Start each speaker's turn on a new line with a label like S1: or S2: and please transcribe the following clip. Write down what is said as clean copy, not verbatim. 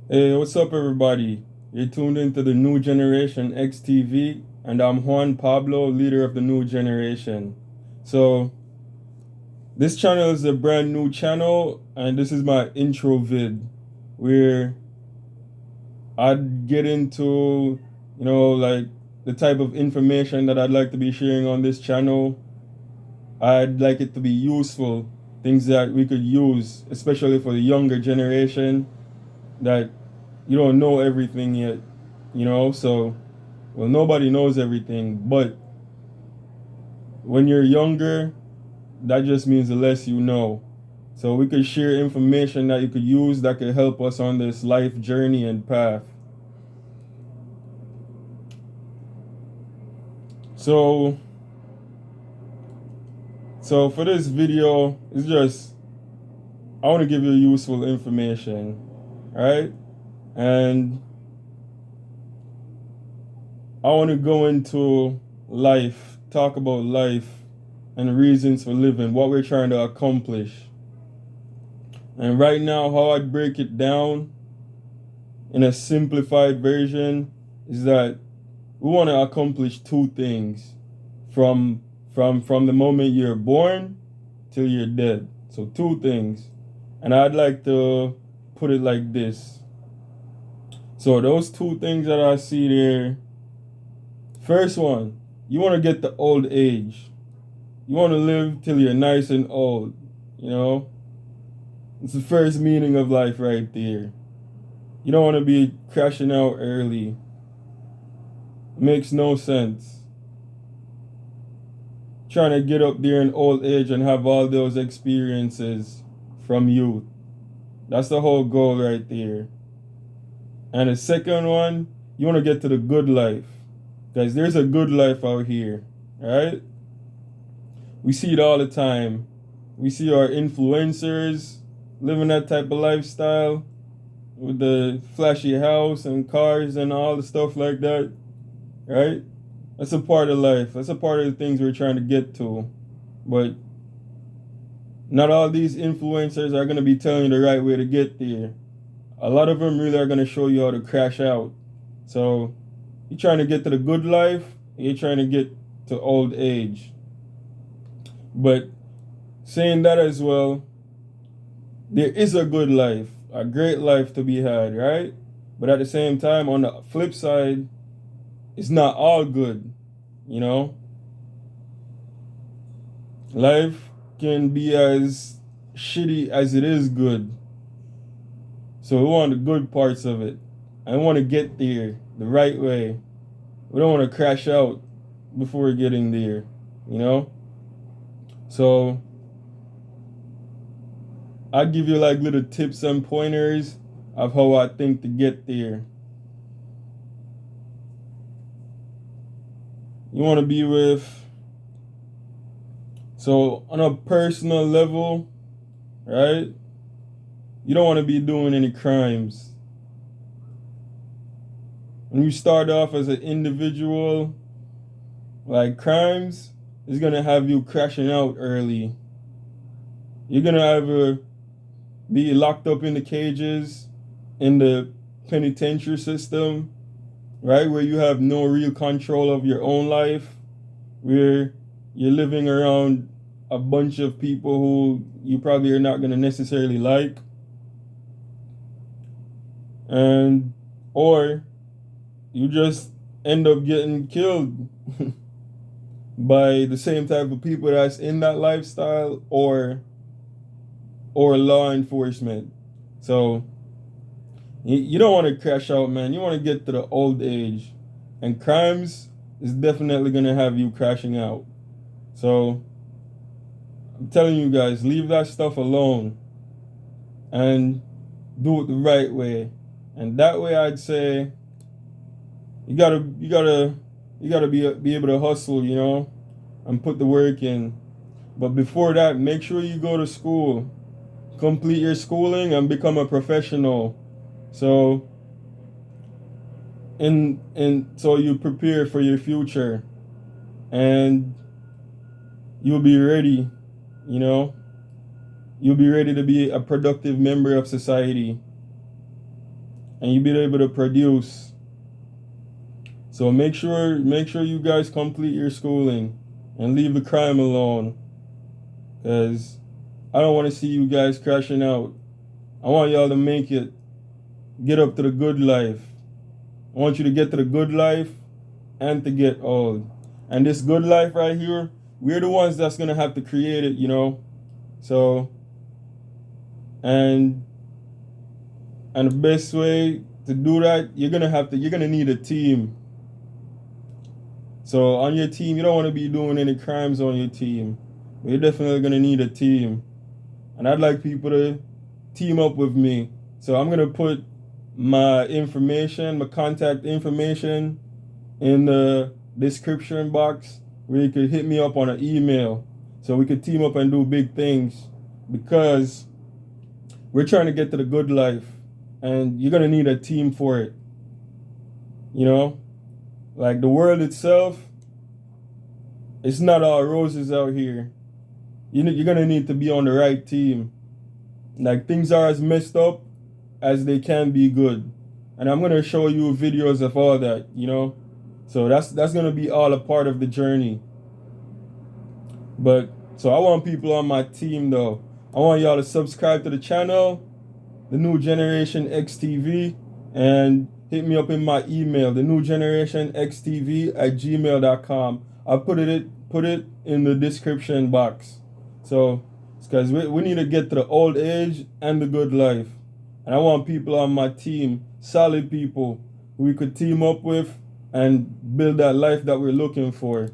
S1: Hey, what's up, everybody? You're tuned into the New Generation XTV, and I'm Juan Pablo, leader of the New Generation. So, this channel is a brand new channel, and this is my intro vid where I'd get into, like the type of information that I'd like to be sharing on this channel. I'd like it to be useful, things that we could use, especially for the younger generation that you don't know everything yet, so well, nobody knows everything, but when you're younger, that just means the less you know. So we could share information that you could use that could help us on this life journey and path. So so for this video, it's just I want to give you useful information, right? And I want to go into life, talk about life and reasons for living, what we're trying to accomplish. And right now, how I'd break it down in a simplified version is that we want to accomplish two things from from the moment you're born till you're dead. So two things. And I'd like to put it like this. So those two things that I see there, first one, you want to get the old age. You want to live till you're nice and old, you know? It's the first meaning of life right there. You don't want to be crashing out early. It makes no sense. Trying to get up there in old age and have all those experiences from youth. That's the whole goal right there. And the second one, you want to get to the good life. Guys, there's a good life out here, right? We see it all the time. We see our influencers living that type of lifestyle with the flashy house and cars and all the stuff like that, right? That's a part of life. That's a part of the things we're trying to get to. But not all these influencers are going to be telling you the right way to get there. A lot of them really are going to show you how to crash out. So you're trying to get to the good life, you're trying to get to old age. But saying that as well, there is a good life, a great life to be had, right? But at the same time, on the flip side, it's not all good, you know? Life can be as shitty as it is good. So we want the good parts of it. I want to get there the right way. We don't want to crash out before getting there, you know? So I'll give you like little tips and pointers of how I think to get there. You want to be with, so on a personal level, right? You don't want to be doing any crimes. When you start off as an individual, like crimes is going to have you crashing out early. You're going to either be locked up in the cages in the penitentiary system, right? Where you have no real control of your own life, where you're living around a bunch of people who you probably are not going to necessarily like. And, or you just end up getting killed by the same type of people that's in that lifestyle or law enforcement. So you don't want to crash out, man. You want to get to the old age. And crimes is definitely going to have you crashing out. So I'm telling you guys, leave that stuff alone and do it the right way. And that way I'd say you gotta be able to hustle, and put the work in. But before that, make sure you go to school, complete your schooling, and become a professional. So, so you prepare for your future, and you'll be ready. You know, you'll be ready to be a productive member of society. and you'll be able to produce. So make sure you guys complete your schooling and leave the crime alone, because I don't want to see you guys crashing out. I want y'all to make it, get up to the good life. I want you to get to the good life and to get old. And this good life right here, we're the ones that's gonna have to create it, you know. So, and the best way to do that, you're gonna need a team. So on your team, you don't want to be doing any crimes on your team. You're definitely gonna need a team, and I'd like people to team up with me. So I'm gonna put my information, my contact information, in the description box where you could hit me up on an email, so we could team up and do big things, because we're trying to get to the good life, and you're gonna need a team for it. You know, like the world itself, it's not all roses out here. You're gonna need to be on the right team. Like, things are as messed up as they can be good, and I'm gonna show you videos of all that. You know, so that's gonna be all a part of the journey. But so I want people on my team though. I want y'all to subscribe to the channel, the NewGenerationXTv, and hit me up in my email, the NewGenerationXTv@gmail.com. I'll put it in the description box. So it's because we need to get to the old age and the good life. And I want people on my team, solid people who we could team up with and build that life that we're looking for.